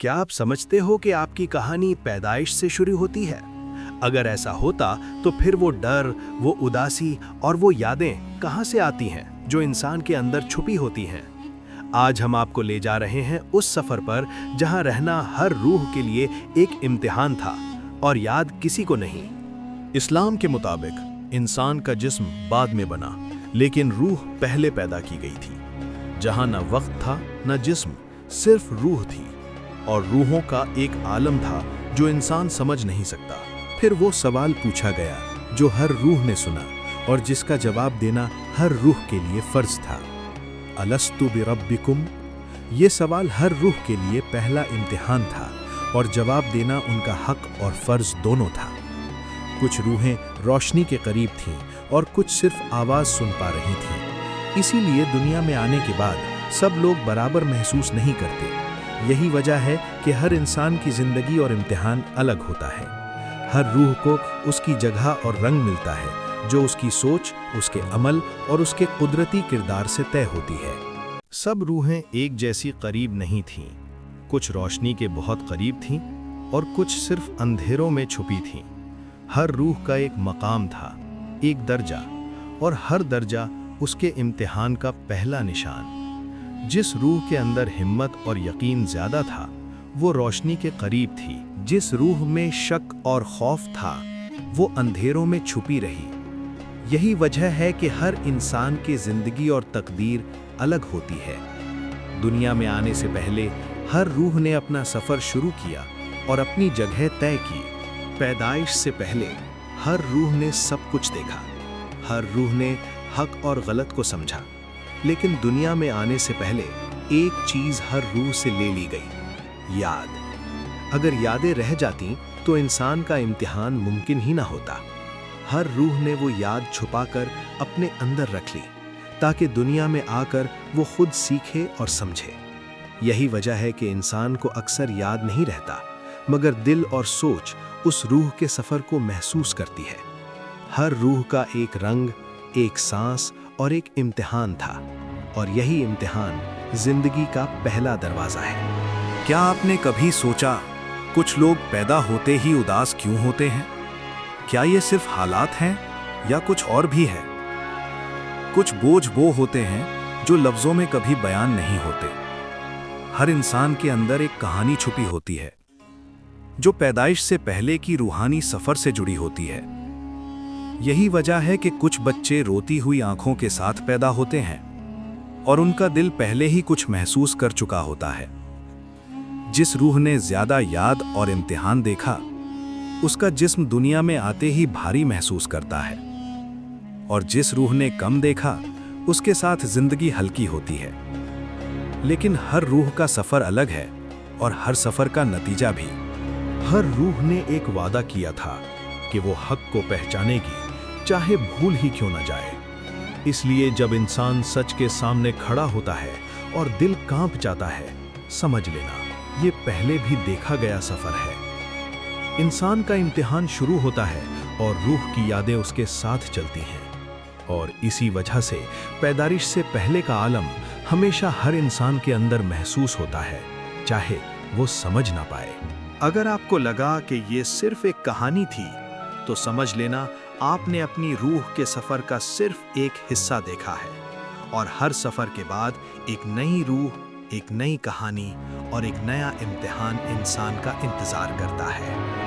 क्या आप समझते हो कि आपकी कहानी पैदाइश से शुरू होती है? अगर ऐसा होता तो फिर वो डर, वो उदासी और वो यादें कहाँ से आती हैं जो इंसान के अंदर छुपी होती हैं? आज हम आपको ले जा रहे हैं उस सफर पर जहाँ रहना हर रूह के लिए एक इम्तिहान था और याद किसी को नहीं। इस्लाम के मुताबिक इंसान का जिस्म बाद में बना, लेकिन रूह पहले पैदा की गई थी। जहाँ न वक्त था न जिस्म, सिर्फ रूह थी, और रूहों का एक आलम था जो इंसान समझ नहीं सकता। फिर वो सवाल पूछा गया जो हर रूह ने सुना और जिसका जवाब देना हर रूह के लिए फर्ज था। अलस्तु बिरब्बिकुम? ये सवाल हर रूह के लिए पहला इम्तिहान था और जवाब देना उनका हक और फर्ज दोनों था। कुछ रूहें रोशनी के करीब थीं और कुछ सिर्फ आवाज़ सुन पा रही थीं। इसीलिए दुनिया में आने के बाद सब लोग बराबर महसूस नहीं करते। यही वजह है कि हर इंसान की ज़िंदगी और इम्तिहान अलग होता है। हर रूह को उसकी जगह और रंग मिलता है जो उसकी सोच, उसके अमल और उसके कुदरती किरदार से तय होती है। सब रूहें एक जैसी करीब नहीं थीं। कुछ रोशनी के बहुत करीब थीं और कुछ सिर्फ अंधेरों में छुपी थीं। हर रूह का एक मकाम था, एक दर्जा, और हर दर्जा उसके इम्तिहान का पहला निशान। जिस रूह के अंदर हिम्मत और यकीन ज़्यादा था वो रोशनी के करीब थी। जिस रूह में शक और खौफ था वो अंधेरों में छुपी रही। यही वजह है कि हर इंसान की ज़िंदगी और तकदीर अलग होती है। दुनिया में आने से पहले हर रूह ने अपना सफ़र शुरू किया और अपनी जगह तय की। पैदाइश से पहले हर रूह ने सब कुछ देखा, हर रूह ने हक और गलत को समझा, लेकिन दुनिया में आने से पहले एक चीज़ हर रूह से ले ली गई, याद। अगर यादें रह जाती तो इंसान का इम्तिहान मुमकिन ही ना होता। हर रूह ने वो याद छुपाकर अपने अंदर रख ली ताकि दुनिया में आकर वो खुद सीखे और समझे। यही वजह है कि इंसान को अक्सर याद नहीं रहता, मगर दिल और सोच उस रूह के सफ़र को महसूस करती है। हर रूह का एक रंग, एक सांस और एक इम्तिहान था, और यही इम्तिहान जिंदगी का पहला दरवाज़ा है। क्या आपने कभी सोचा कुछ लोग पैदा होते ही उदास क्यों होते हैं? क्या ये सिर्फ हालात हैं या कुछ और भी है? कुछ बोझ वो होते हैं जो लफ्ज़ों में कभी बयान नहीं होते। हर इंसान के अंदर एक कहानी छुपी होती है जो पैदाइश से पहले की रूहानी सफ़र से जुड़ी होती है। यही वजह है कि कुछ बच्चे रोती हुई आंखों के साथ पैदा होते हैं और उनका दिल पहले ही कुछ महसूस कर चुका होता है। जिस रूह ने ज़्यादा याद और इम्तिहान देखा उसका जिस्म दुनिया में आते ही भारी महसूस करता है, और जिस रूह ने कम देखा उसके साथ ज़िंदगी हल्की होती है। लेकिन हर रूह का सफ़र अलग है और हर सफ़र का नतीजा भी। हर रूह ने एक वादा किया था कि वो हक को पहचानेगी, चाहे भूल ही क्यों न जाए। इसलिए जब इंसान सच के सामने खड़ा होता है और दिल कांप जाता है, समझ लेना ये पहले भी देखा गया सफ़र है। इंसान का इम्तिहान शुरू होता है और रूह की यादें उसके साथ चलती हैं, और इसी वजह से पैदाइश से पहले का आलम हमेशा हर इंसान के अंदर महसूस होता है, चाहे वो समझ ना पाए। अगर आपको लगा कि ये सिर्फ एक कहानी थी तो समझ लेना आपने अपनी रूह के सफ़र का सिर्फ एक हिस्सा देखा है, और हर सफ़र के बाद एक नई रूह, एक नई कहानी और एक नया इम्तिहान इंसान का इंतज़ार करता है।